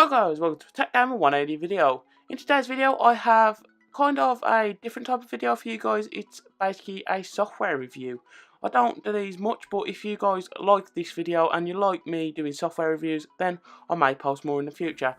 Hi guys, welcome to a Tech Gamer 180 video. In today's video I have kind of a different type of video for you guys. It's basically a software review. I don't do these much, but if you guys like this video and you like me doing software reviews, then I may post more in the future.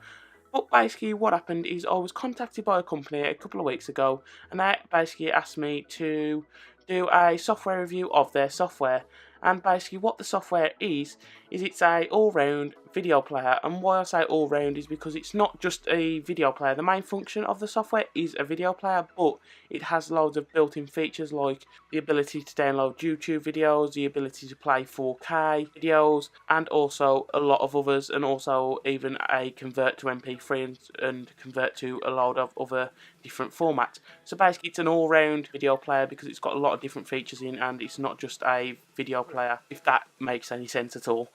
But basically what happened is I was contacted by a company a couple of weeks ago, and they basically asked me to do a software review of their software. And basically what the software is it's a all-round video player. And why I say all-round is because it's not just a video player. The main function of the software is a video player, but it has loads of built-in features like the ability to download YouTube videos, the ability to play 4K videos, and also a lot of others, and also even a convert to MP3 and convert to a load of other different formats. So basically it's an all-round video player because it's got a lot of different features in, and it's not just a video player, if that makes any sense at all.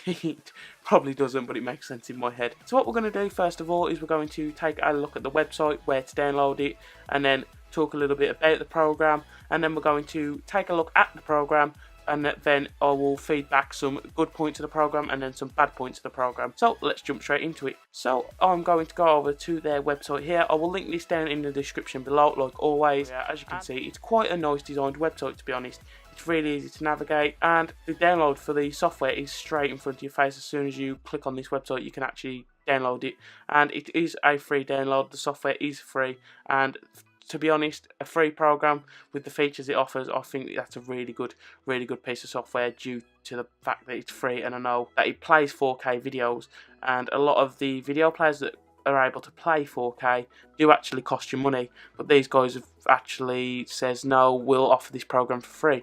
It probably doesn't, but it makes sense in my head. So what we're going to do first of all is we're going to take a look at the website, where to download it, and then talk a little bit about the program, and then we're going to take a look at the program, and then I will feed back some good points of the program and then some bad points of the program. So let's jump straight into it. So I'm going to go over to their website here. I will link this down in the description below, like always. As you can see, it's quite a nice designed website, to be honest. It's really easy to navigate, and the download for the software is straight in front of your face. As soon as you click on this website, you can actually download it, and it is a free download. The software is free, and to be honest, a free program with the features it offers, I think that's a really good piece of software due to the fact that it's free, and I know that it plays 4K videos, and a lot of the video players that are able to play 4K do actually cost you money, but these guys have actually says no, we'll offer this program for free.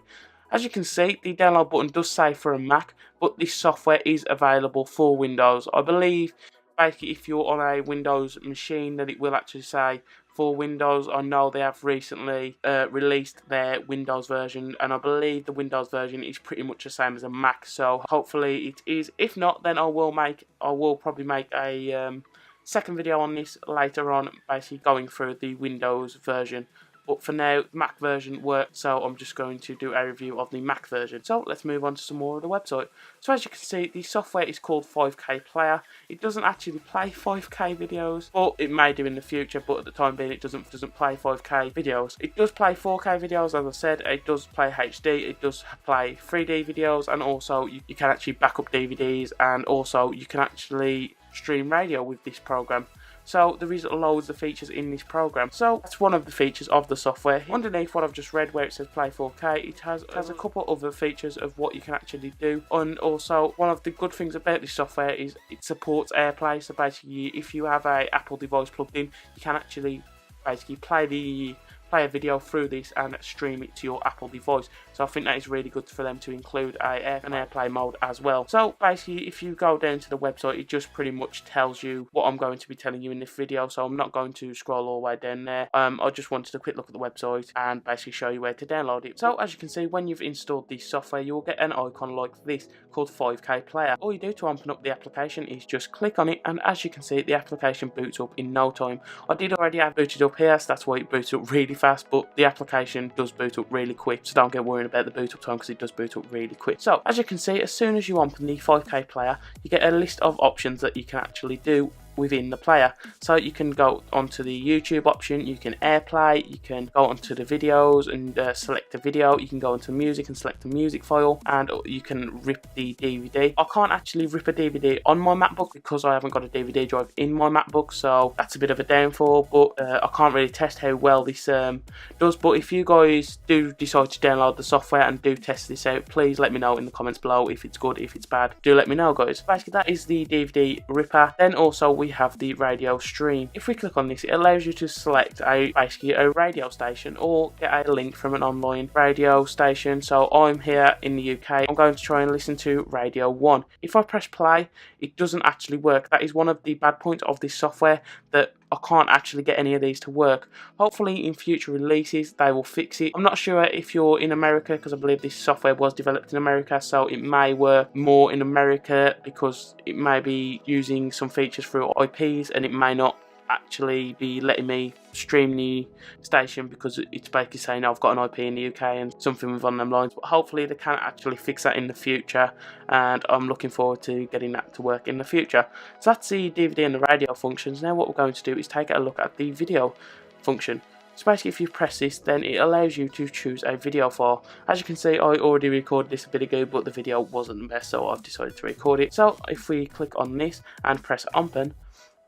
As you can see, the download button does say for a Mac, but this software is available for Windows. I believe basically if you're on a Windows machine, then it will actually say for Windows. I know they have recently released their Windows version, and I believe the Windows version is pretty much the same as a Mac, so hopefully it is. If not, then I will probably make a second video on this later on, basically going through the Windows version. But for now, the Mac version works, so I'm just going to do a review of the Mac version. So let's move on to some more of the website. So as you can see, the software is called 5KPlayer. It doesn't actually play 5K videos, but it may do in the future, but at the time being it doesn't play 5K videos. It does play 4K videos, as I said. It does play HD, it does play 3D videos, and also you can actually back up DVDs, and also you can actually stream radio with this program. So there is loads of features in this program. So that's one of the features of the software. Underneath what I've just read, where it says play 4K, it has a couple other features of what you can actually do. And also one of the good things about this software is it supports AirPlay. So basically if you have a Apple device plugged in, you can actually basically play a video through this and stream it to your Apple device. So I think that is really good for them to include an AirPlay mode as well. So basically if you go down to the website, it just pretty much tells you what I'm going to be telling you in this video, so I'm not going to scroll all the way down there. I just wanted a quick look at the website and basically show you where to download it. So as you can see, when you've installed this software, you will get an icon like this called 5KPlayer. All you do to open up the application is just click on it, and as you can see, the application boots up in no time. I did already have booted up here, so that's why it boots up really fast, but the application does boot up really quick, so don't get worried about the boot up time because it does boot up really quick. So as you can see, as soon as you open the 5KPlayer, you get a list of options that you can actually do within the player. So you can go onto the YouTube option, you can AirPlay, you can go onto the videos and select a video, you can go into music and select a music file, and you can rip the DVD. I can't actually rip a DVD on my MacBook because I haven't got a DVD drive in my MacBook, so that's a bit of a downfall, but I can't really test how well this does. But if you guys do decide to download the software and do test this out, please let me know in the comments below if it's good, if it's bad. Do let me know, guys. Basically that is the DVD ripper. Then also we have the radio stream. If we click on this, it allows you to select basically a radio station or get a link from an online radio station. So I'm here in the UK, I'm going to try and listen to Radio 1. If I press play, it doesn't actually work. That is one of the bad points of this software, that I can't actually get any of these to work. Hopefully in future releases they will fix it. I'm not sure if you're in America, because I believe this software was developed in America, so it may work more in America because it may be using some features through IPs and it may not actually be letting me stream the station because it's basically saying I've got an IP in the UK and something with on them lines, but hopefully they can actually fix that in the future, and I'm looking forward to getting that to work in the future. So that's the DVD and the radio functions. Now what we're going to do is take a look at the video function. So basically if you press this, then it allows you to choose a video file. As you can see, I already recorded this a bit ago, but the video wasn't the best, so I've decided to record it. So if we click on this and press open,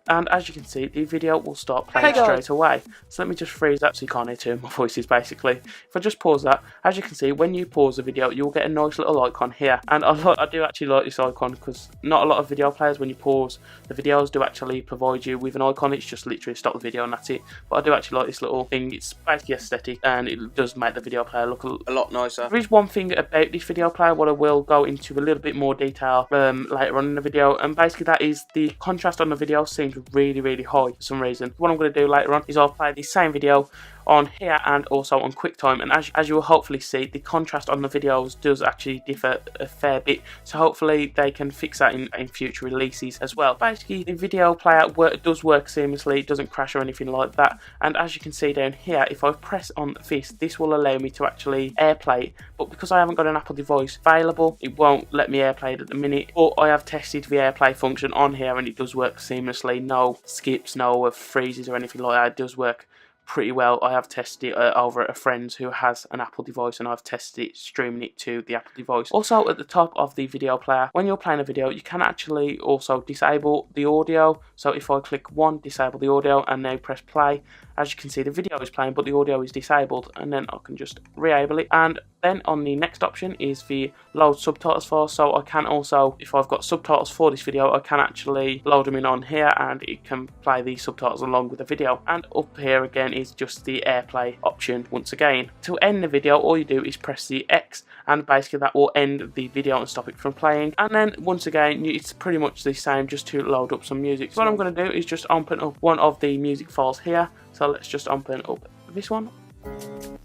and as you can see, the video will start playing straight away. So let me just freeze that so you can't hear two of my voices basically. If I just pause that, as you can see, when you pause the video, you'll get a nice little icon here. And I do actually like this icon because not a lot of video players, when you pause the videos, do actually provide you with an icon. It's just literally stop the video and that's it. But I do actually like this little thing. It's basically aesthetic and it does make the video player look a lot nicer. There is one thing about this video player what I will go into a little bit more detail later on in the video, and basically that is the contrast on the video seems really high for some reason. What I'm going to do later on is I'll play the same video on here and also on QuickTime, and as you will hopefully see, the contrast on the videos does actually differ a fair bit, so hopefully they can fix that in future releases as well. Basically the video player does work seamlessly, it doesn't crash or anything like that, and as you can see down here, if I press on this will allow me to actually airplay it, but because I haven't got an Apple device available, it won't let me airplay it at the minute. But I have tested the airplay function on here and it does work seamlessly, no skips, no freezes or anything like that. It does work pretty well. I have tested it over at a friend's who has an Apple device, and I've tested it streaming it to the Apple device. Also at the top of the video player, when you're playing a video, you can actually also disable the audio. So if I click one, disable the audio, and now press play, as you can see the video is playing but the audio is disabled, and then I can just re-able it. And then on the next option is the load subtitles file, so I can also, if I've got subtitles for this video, I can actually load them in on here and it can play the subtitles along with the video. And up here again is just the AirPlay option once again. To end the video, all you do is press the X and basically that will end the video and stop it from playing. And then once again, it's pretty much the same just to load up some music. So what I'm going to do is just open up one of the music files here. So let's just open up this one.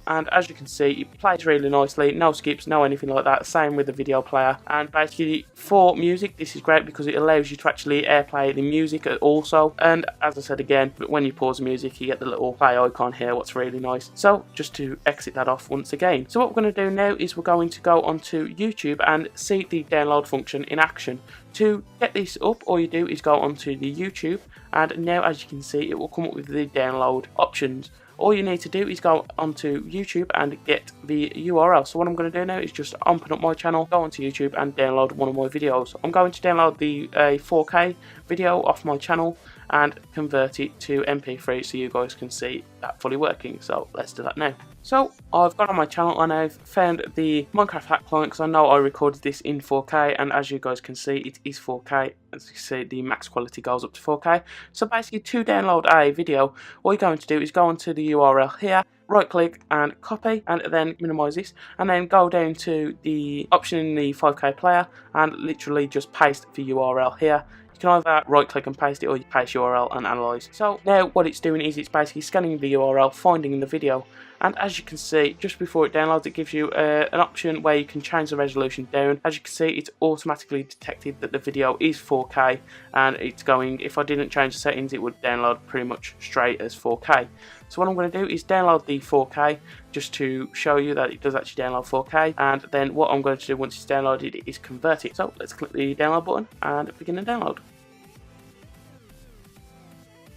And as you can see, it plays really nicely, no skips, no anything like that, same with the video player. And basically for music, this is great because it allows you to actually airplay the music also. And as I said again, when you pause the music, you get the little play icon here, what's really nice. So just to exit that off once again. So what we're going to do now is we're going to go onto YouTube and see the download function in action. To get this up, all you do is go onto the YouTube, and now as you can see, it will come up with the download options. All you need to do is go onto YouTube and get the URL. So what I'm going to do now is just open up my channel, go onto YouTube and download one of my videos. I'm going to download the 4K video off my channel and convert it to MP3 so you guys can see that fully working. So let's do that now. So I've gone on my channel and I've found the Minecraft hack client because I know I recorded this in 4K, and as you guys can see, it is 4K. As you can see, the max quality goes up to 4K. So basically to download a video, all you're going to do is go onto the URL here, right click and copy, and then minimize this, and then go down to the option in the 5KPlayer and literally just paste the URL here. You can either right click and paste it, or you paste URL and analyze. So now what it's doing is it's basically scanning the URL, finding the video, and as you can see, just before it downloads, it gives you an option where you can change the resolution down. As you can see, it's automatically detected that the video is 4K, and it's going, if I didn't change the settings, it would download pretty much straight as 4K. So what I'm going to do is download the 4K just to show you that it does actually download 4K, and then what I'm going to do once it's downloaded is convert it. So let's click the download button and begin the download.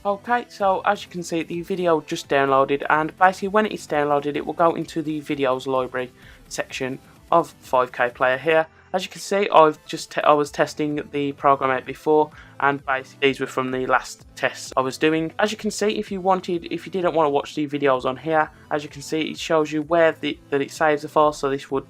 Okay, so as you can see, the video just downloaded, and basically when it's downloaded, it will go into the videos library section of 5KPlayer here. As you can see, I was testing the program out before, and basically these were from the last tests I was doing. As you can see, if you didn't want to watch the videos on here, as you can see, it shows you where that it saves the file. So this would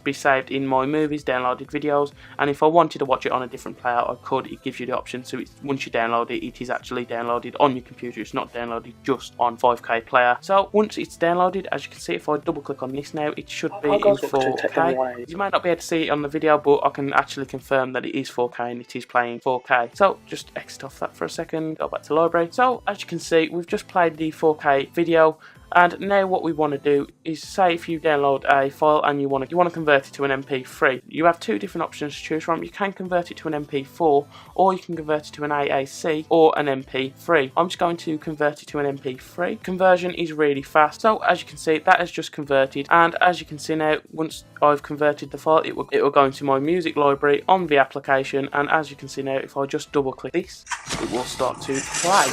be saved in my movies, downloaded videos, and if I wanted to watch it on a different player, I could. It gives you the option, so once you download it, it is actually downloaded on your computer. It's not downloaded just on 5KPlayer. So once it's downloaded, as you can see, if I double click on this now, it should be in 4K. You might not be able to see it on the video, but I can actually confirm that it is 4K and it is playing 4K. So just exit off that for a second, go back to library. So as you can see, we've just played the 4K video, And now what we want to do is, say if you download a file and you want to convert it to an MP3, you have two different options to choose from. You can convert it to an MP4, or you can convert it to an AAC or an MP3. I'm just going to convert it to an MP3. Conversion is really fast. So as you can see, that has just converted, and as you can see now, once I've converted the file, it will go into my music library on the application, and as you can see now, if I just double click this, it will start to play.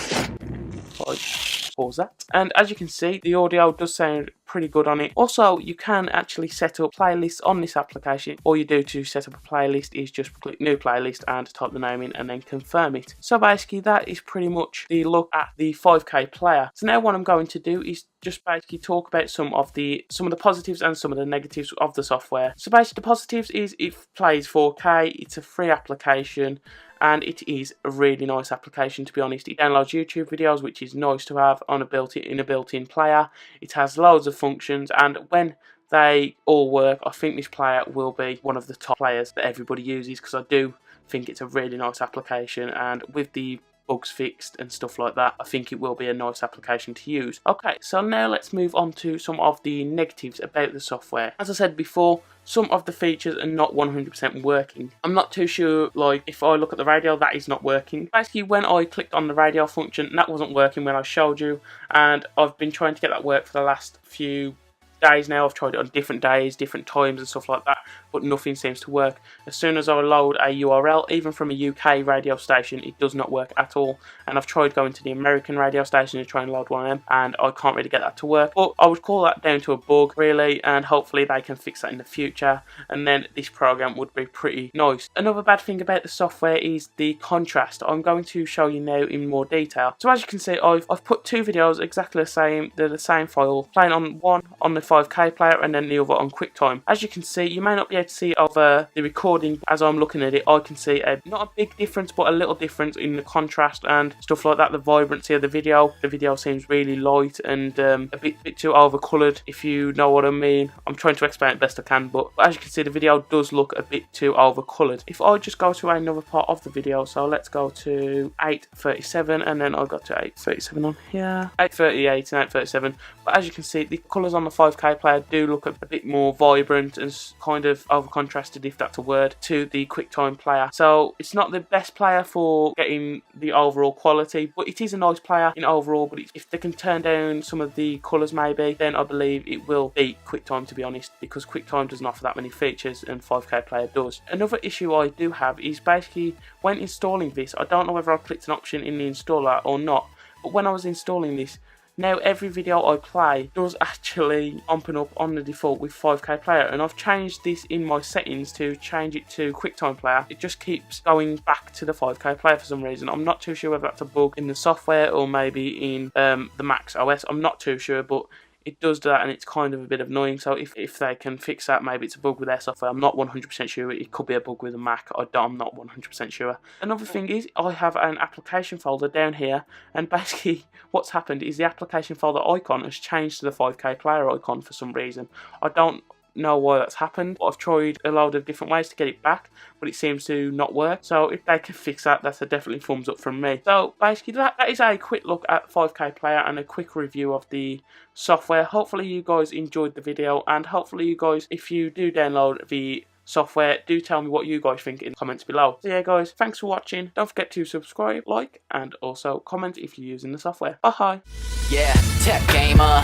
Pause that, and as you can see, the audio does sound pretty good on it. Also, you can actually set up playlists on this application. All you do to set up a playlist is just click new playlist and type the name in and then confirm it. So basically that is pretty much the look at the 5KPlayer. So now what I'm going to do is just basically talk about some of the positives and some of the negatives of the software. So basically the positives is it plays 4K, it's a free application, and it is a really nice application, to be honest. It downloads YouTube videos, which is nice to have on a built-in player. It has loads of functions, and when they all work, I think this player will be one of the top players that everybody uses, because I do think it's a really nice application, and with the bugs fixed and stuff like that, I think it will be a nice application to use. Okay, so now let's move on to some of the negatives about the software. As I said before, some of the features are not 100% working. I'm not too sure, like if I look at the radio, that is not working. Basically, when I clicked on the radio function, that wasn't working when I showed you, and I've been trying to get that work for the last few days now. I've tried it on different days, different times and stuff like that, but nothing seems to work. As soon as I load a URL, even from a UK radio station, it does not work at all. And I've tried going to the American radio station to try and load one of them, and I can't really get that to work. But I would call that down to a bug, really, and hopefully they can fix that in the future, and then this program would be pretty nice. Another bad thing about the software is the contrast. I'm going to show you now in more detail. So as you can see, I've put two videos exactly the same. They're the same file, playing on one on the 5KPlayer and then the other on QuickTime. As you can see, you may not be able to see over the recording. As I'm looking at it, I can see not a big difference, but a little difference in the contrast and stuff like that. The vibrancy of the video seems really light and a bit too overcoloured, if you know what I mean. I'm trying to explain it best I can, but as you can see, the video does look a bit too overcoloured. If I just go to another part of the video, so let's go to 8:37, and then I'll go to 8:37 on here, 8:38 and 8:37. But as you can see, the colours on the 5KPlayer do look a bit more vibrant and kind of over contrasted, if that's a word, to the QuickTime player. So it's not the best player for getting the overall quality, but it is a nice player in overall. But if they can turn down some of the colours maybe, then I believe it will beat QuickTime, to be honest, because QuickTime doesn't offer that many features and 5KPlayer does. Another issue I do have is basically when installing this, I don't know whether I clicked an option in the installer or not, but when I was installing this, now every video I play does actually open up on the default with 5KPlayer, and I've changed this in my settings to change it to QuickTime player. It just keeps going back to the 5KPlayer for some reason. I'm not too sure whether that's a bug in the software or maybe in the Mac OS. I'm not too sure, but it does that, and it's kind of a bit annoying. So if they can fix that, maybe it's a bug with their software. I'm not 100% sure. It could be a bug with a Mac. I'm not 100% sure. Another thing is, I have an application folder down here, and basically what's happened is the application folder icon has changed to the 5KPlayer icon for some reason. I don't know why that's happened. I've tried a load of different ways to get it back, but it seems to not work. So if they can fix that, that's a definitely thumbs up from me. So basically that is a quick look at 5KPlayer and a quick review of the software. Hopefully you guys enjoyed the video, and hopefully you guys, if you do download the software, do tell me what you guys think in the comments below. So yeah guys, thanks for watching. Don't forget to subscribe, like, and also comment if you're using the software. Bye. Yeah, tech gamer,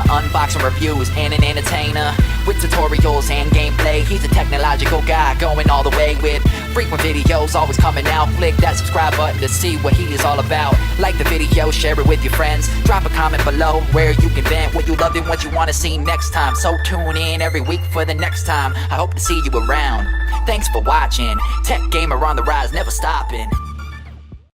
unboxing reviews and an entertainer with tutorials and gameplay. He's a technological guy going all the way with frequent videos always coming out. Click that subscribe button to see what he is all about. Like the video, share it with your friends, drop a comment below where you can vent what you loved and what you want to see next time. So tune in every week for the next time. I hope to see you around. Thanks for watching. Tech gamer on the rise, never stopping.